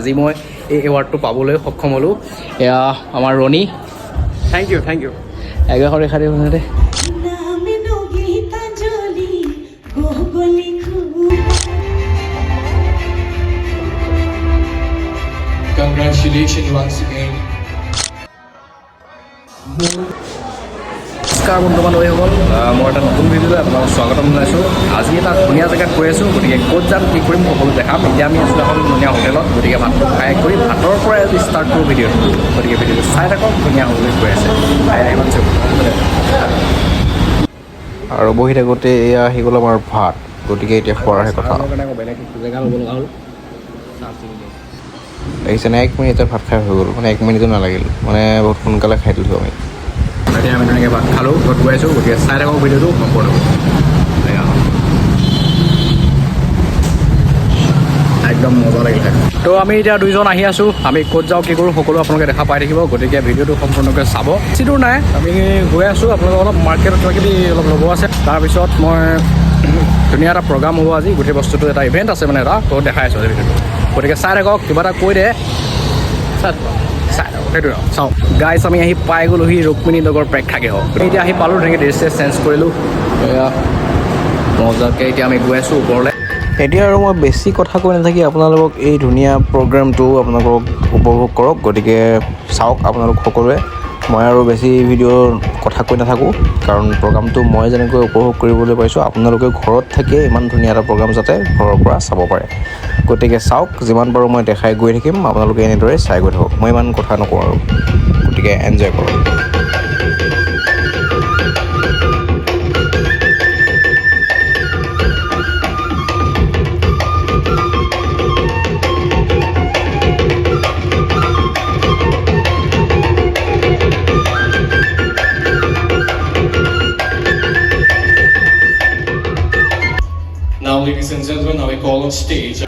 আজি মই এই এৱাৰ্ডটো পাবলৈ সক্ষম হ'লোঁ। এয়া আমাৰ ৰণী, থেংক ইউ এগেখন ৰেখা দিব দে। Congratulations once again. নমস্কাৰ বন্ধু বান্ধৱীসকল, মই এটা নতুন ভিডিঅ'লৈ আপোনালোকক স্বাগতম জনাইছোঁ। আজি এটা ধুনীয়া জেগাত গৈ আছোঁ, গতিকে ক'ত যাম কি কৰিম সকলো দেখাম। এতিয়া আমি আছোঁ এখন ধুনীয়া হোটেলত, গতিকে ভাতটো খাই কৰি ভাতৰ পৰাই আজি ষ্টাৰ্ট কৰোঁ ভিডিঅ'টো। গতিকে ভিডিঅ'টো চাই থাকক, ধুনীয়া হ'বলৈ গৈ আছে। আৰু বহি থাকোঁতে এয়া আহি গ'ল আমাৰ ভাত, গতিকে এতিয়া খোৱাৰহে কথা। বেলেগ জেগা ল'ব লগা হ'ল। লাগিছেনে 1 মিনিটত ভাত খাই হৈ গ'ল, মানে 1 মিনিটো নালাগিল, মানে বহুত সোনকালে খাই দিলোঁ আমি। এতিয়া আমি ধুনীয়াকৈ ভাত খালোঁ, ঘৰত গৈ আছোঁ, গতিকে চাই থাকক ভিডিঅ'টো সম্পূৰ্ণ। একদম মজা লাগিল খাই। তো আমি এতিয়া দুইজন আহি আছোঁ, আমি ক'ত যাওঁ কি কৰোঁ সকলো আপোনালোকে দেখা পাই থাকিব, গতিকে ভিডিঅ'টো সম্পূৰ্ণকৈ চাব। বেছি দূৰ নাই, আমি গৈ আছোঁ। আপোনালোকে অলপ মাৰ্কেটত কিবা কিবি অলপ ল'ব আছে। তাৰপিছত মই ধুনীয়া এটা প্ৰগ্ৰাম হ'ব আজি, গোটেই বস্তুটো এটা ইভেণ্ট আছে মানে এটা, তো দেখাই আছোঁ আজি ভিডিঅ'টো। গতিকে চাই থাকক, কিবা এটা কৈ দে চাই থাকক সেইটোৱে চাওঁ। গাইছ আমি আহি পাই গ'লোহি ৰুক্মিণী নগৰ প্ৰেক্ষাগৃহ। এতিয়া আহি পালোঁ, ধুনীয়াকৈ ড্ৰেছ চেঞ্জ কৰিলোঁ, এয়া মজাকৈ এতিয়া আমি গৈ আছোঁ ওপৰলৈ। এতিয়া আৰু মই বেছি কথা কৈ নাথাকি আপোনালোকক এই ধুনীয়া প্ৰগ্ৰামটো আপোনালোকক উপভোগ কৰক, গতিকে চাওক আপোনালোক সকলোৱে। মই আৰু বেছি ভিডিঅ' কথা কৈ নাথাকোঁ, কাৰণ প্ৰগ্ৰামটো মই যেনেকৈ উপভোগ কৰিবলৈ পাইছোঁ আপোনালোকে ঘৰত থাকিয়ে ইমান ধুনীয়া এটা প্ৰগ্ৰাম যাতে ঘৰৰ পৰা চাব পাৰে। গতিকে চাওক, যিমান পাৰোঁ মই দেখাই গৈ থাকিম, আপোনালোকে এনেদৰে চাই গৈ থাকক। মই ইমান কথা নকওঁ আৰু, গতিকে এনজয় কৰক। Now, ladies and gentlemen, now I call on stage.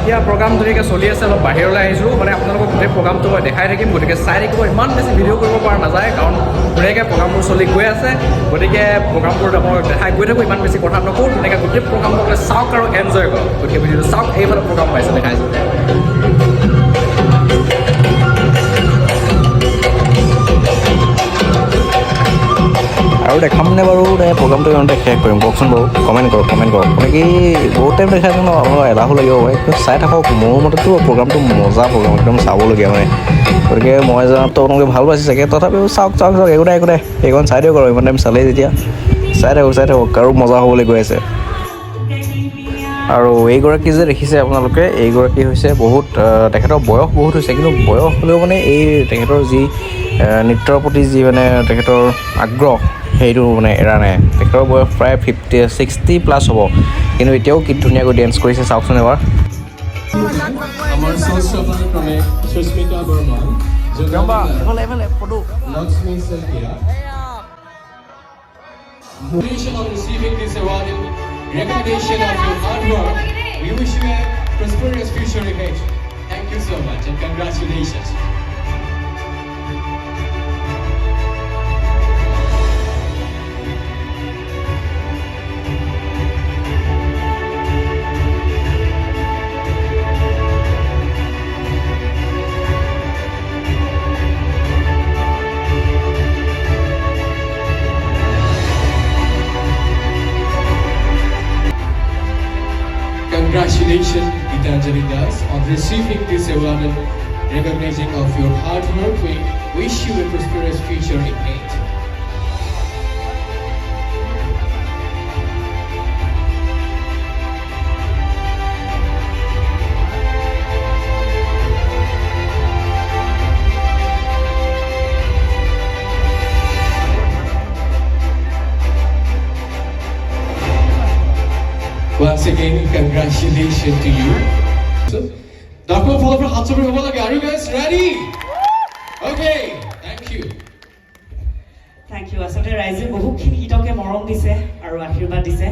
এতিয়া প্ৰগ্ৰাম ধুনীয়াকৈ চলি আছে, অলপ বাহিৰলৈ আহিছোঁ, মানে আপোনালোকক গোটেই প্ৰগ্ৰামটো মই দেখাই থাকিম, গতিকে চাই থাকিব। ইমান বেছি ভিডিঅ' কৰিব পৰা নাযায়, কাৰণ ধুনীয়াকৈ প্ৰগ্ৰামবোৰ চলি গৈ আছে, গতিকে প্ৰগ্ৰামবোৰ আপোনালোকক দেখাই গৈ থাকোঁ, ইমান বেছি কথা নকওঁ। ধুনীয়াকৈ গোটেই প্ৰগ্ৰামটো চাওক আৰু এনজয় কৰক। গতিকে ভিডিঅ'টো চাওক, এইফালে প্ৰগ্ৰাম পাইছে দেখাইছোঁ। আৰু দেখামনে বাৰু নে প্ৰগ্ৰামটো ইমানতে শেষ কৰিম? কওকচোন বাৰু, কমেণ্ট কৰক মানে কি বহুত টাইম দেখাই ন, আপোনালোক এলাহো লাগিব পাৰে, কিন্তু চাই থাকক। মোৰ মতেতো প্ৰগ্ৰামটো মজা প্ৰগ্ৰাম, একদম চাবলগীয়া মানে। গতিকে মই যাওঁতো আপোনালোকে ভাল পাইছে চাগে, তথাপিও চাওক একো নাই, এইকণ চাই দিয়ক আৰু ইমান টাইম চালেই যেতিয়া। চাই থাকক আৰু মজা হ'বলৈ গৈ আছে। আৰু এইগৰাকী যে দেখিছে আপোনালোকে, এইগৰাকী হৈছে বহুত তেখেতৰ বয়স বহুত হৈছে, কিন্তু বয়স হ'লেও মানে এই তেখেতৰ যি নৃত্যৰ প্ৰতি যি মানে তেখেতৰ আগ্ৰহ সেইটো মানে এৰা নাই। তেখেতৰ বয়স প্ৰায় 60+ হ'ব, কিন্তু এতিয়াও কি ধুনীয়াকৈ ডেন্স কৰিছে চাওকচোন এবাৰ। আমাৰ শোভাক্ৰমে Sushmita Barman, Lakshmi Sakia. Congratulations on receiving this award in recognition of your hard work. We wish you a prosperous future ahead. Thank you so much and congratulations. Congratulations, Gitanjali Das, on receiving this award and recognizing of your hard work. We wish you a prosperous future ahead. Once again, congratulations to you. Dr. Follow Hatsubri Hobalage, are you guys ready? Okay, thank you. Thank you. আচলতে ৰাইজে বহুতখিনি গীতকে মৰম দিছে আৰু আশীৰ্বাদ দিছে।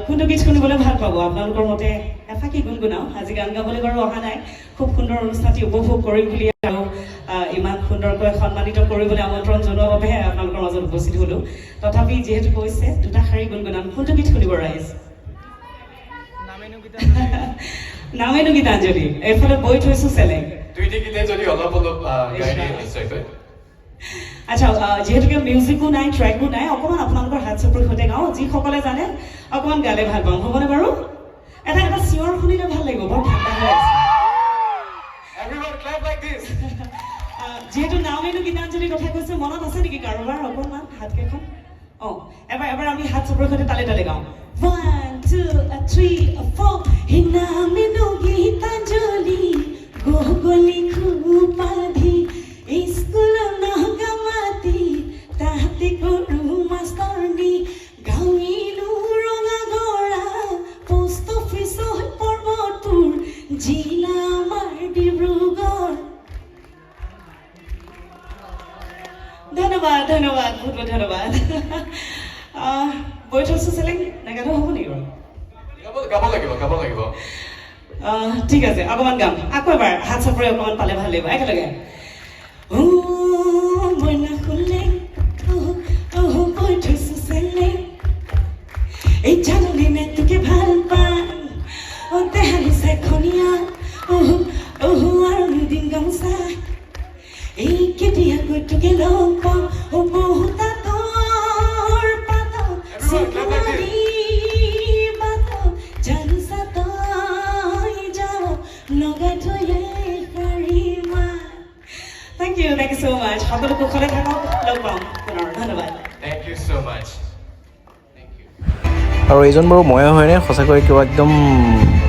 কোনটো গীত শুনিবলৈ ভাল পাব আপোনালোকৰ মতে? এফাকি গুণগুণাও। আজি গান গাবলৈ বাৰু অহা নাই, খুব সুন্দৰ অনুষ্ঠানটি উপভোগ কৰিম বুলি আৰু ইমান সুন্দৰকৈ সন্মানিত কৰিবলৈ আমন্ত্ৰণ জনোৱাৰ বাবেহে আপোনালোকৰ মাজত উপস্থিত হ'লোঁ। তথাপি যিহেতু কৈছে দুটা শাৰী গুণগুণাম, কোনটো গীত শুনিব ৰাইজ? নামেনো গীতাঞ্জলি, এইফালে বৈ থৈছো চেলেং। দুইটি গীতে যদি অলপ গাই দিয়ে নিশ্চয়কৈ। আচ্ছা, যিহেতুকে মিউজিকো নাই, ট্ৰেকো নাই, অকণমান আপোনালোকৰ হাত চাপৰিৰ সৈতে গাওঁ। যিসকলে জানে অকণমান গালে ভাল পাম, হ'বনে বাৰু? এটা চিঞৰ শুনিলে ভাল লাগিব, বৰ ঠাণ্ডা হৈ আছে। Everyone clap like this. যিহেতু নামেনো গীতাঞ্জলিৰ কথা কৈছে, মনত আছে নেকি কাৰোবাৰ অকণমান হাতকেইখন? এবাৰ আমি হাত চাপৰিৰ সৈতে তালে তালে গাওঁ। 1 2 3 4 হে নামেনো গীতাঞ্জলি গগলি খুপাধি স্কুল নগামাতি তাহাতে কৰো মাষ্টৰনি গাঁৱিলো ৰঙাগৰা পোষ্ট অফিচ পৰ্বতপুৰ জিলা আমাৰ ডিব্ৰুগড়। ধন্যবাদ, বহুত ধন্যবাদ। বৈ থৈছো চেলেং, নেগাটো হ'ব নেকি বাৰু? গাব লাগিব। ঠিক আছে, অকণমান গাম। আকৌ এবাৰ হাত চাপৰি অকণমান পালে ভাল লাগিব, একেলগে। মইনা খুলে বৈ থৈছো চেলেং, এই জানলি নে তোকে ভাল পায় দেহালি চেখনীয়া আৰু নিদিন গামোচা এই কেতিয়াকৈ তোকে লগ পাম বহুত Thank you so much. সকলো কুশলে থাকক, লগ পাম পুনৰ। ধন্যবাদ। Thank you so much. Thank you. আৰু এইজন বাৰু ময়ে হয়নে? সঁচাকৈ কিবা একদম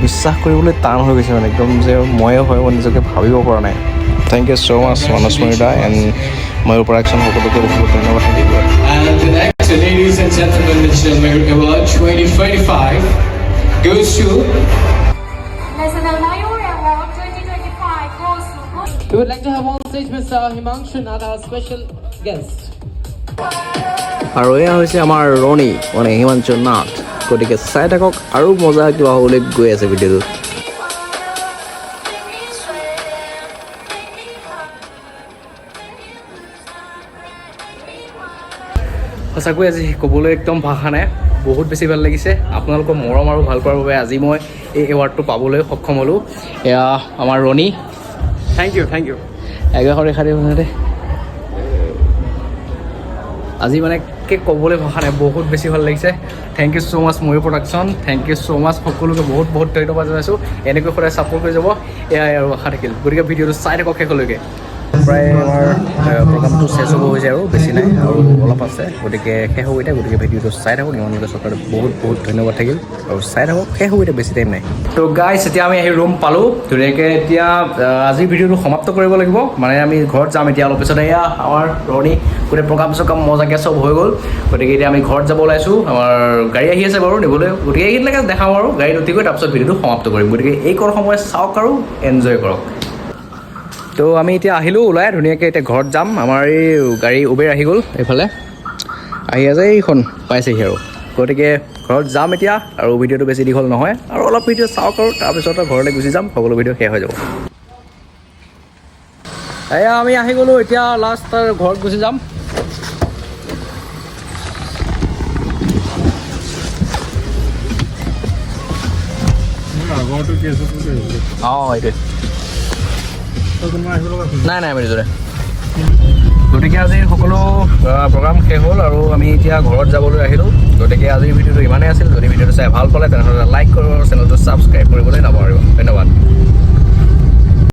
বিশ্বাস কৰিবলৈ টান হৈ গৈছে, মানে একদম যে ময়ে হয় মই নিজকে ভাবিব পৰা নাই। Thank you so' much Manas Morida and Mayur production সকলোকে বহুত ধন্যবাদ থাকিব। And the next, ladies and gentlemen, National Merit Award 2025 goes to National Mayur Award 2025 goes to We would like to have on stage Mr. Himanshu Nada, special guest. আৰু এয়া হৈছে আমাৰ ৰণী, মানে হিমাংশু নাথ। গতিকে চাই থাকক, আৰু মজা কিবা হ'বলৈ গৈ আছে ভিডিঅ'টোত। সঁচাকৈ আজি ক'বলৈ একদম ভাষা নাই, বহুত বেছি ভাল লাগিছে। আপোনালোকৰ মৰম আৰু ভাল পোৱাৰ বাবে আজি মই এই এৱাৰ্ডটো পাবলৈ সক্ষম হ'লোঁ। এয়া আমাৰ ৰণী। Thank you. এগাৰ ৰেখা দে আজি মানে ক'বলৈ ভাষা নাই, বহুত বেছি ভাল লাগিছে। Thank you so' much Mayur production, thank you so' much সকলোকে বহুত ধন্যবাদ জনাইছোঁ। এনেকৈ সদায় ছাপোৰ্ট কৰি যাব, এয়াই আৰু আশা থাকিল। গতিকে ভিডিঅ'টো চাই থাকক শেষলৈকে। প্ৰায় আমাৰ প্ৰগ্ৰামটো চেছ হ'ব হৈছে আৰু বেছি নাই আৰু অলপ আছে গতিকে শেষ হ'ব এতিয়া গতিকে ভিডিঅ'টো চাই থাকক ইমানলৈকে চৰকাৰে বহুত ধন্যবাদ থাকিল আৰু চাই থাকক শেষ হ'ব এতিয়া বেছি টাইম নাই তো গাইছ এতিয়া আমি আহি ৰুম পালোঁ ধুনীয়াকৈ এতিয়া আজিৰ ভিডিঅ'টো সমাপ্ত কৰিব লাগিব মানে আমি ঘৰত যাম এতিয়া অলপ পিছত এয়া আমাৰ ৰণী গোটেই প্ৰগ্ৰাম চগ্ৰাম মজাকৈ চব হৈ গ'ল গতিকে এতিয়া আমি ঘৰত যাব ওলাইছোঁ আমাৰ গাড়ী আহি আছে বাৰু নিবলৈ গতিকে এইখিনিলৈকে দেখাওঁ আৰু গাড়ীত উঠি গৈ তাৰপিছত ভিডিঅ'টো সমাপ্ত কৰিম গতিকে এই কণ সময় চাওক আৰু এনজয় কৰক তো আমি এতিয়া আহিলোঁ ওলাই ধুনীয়াকৈ এতিয়া ঘৰত যাম আমাৰ এই গাড়ী উবেৰ আহি গ'ল এইফালে আহি আছে এইখন পাইছেহি আৰু গতিকে ঘৰত যাম এতিয়া আৰু ভিডিঅ'টো বেছি দীঘল নহয় আৰু অলপ ভিডিঅ' চাওক আৰু তাৰপিছত ঘৰলৈ গুচি যাম সকলো ভিডিঅ' শেষ হৈ যাব এয়া আমি আহি গ'লোঁ এতিয়া লাষ্ট ঘৰত গুচি যাম অঁ এইটোৱে নাই নাই আমি নিজৰে গতিকে আজি সকলো প্ৰগ্ৰাম শেষ হ'ল আৰু আমি এতিয়া ঘৰত যাবলৈ আহিলোঁ গতিকে আজিৰ ভিডিঅ'টো ইমানেই আছিল যদি ভিডিঅ'টো চাই ভাল পালে তেনেহ'লে লাইক কৰিব আৰু চেনেলটো ছাবস্ক্ৰাইব কৰিবলৈ নাপাহৰিব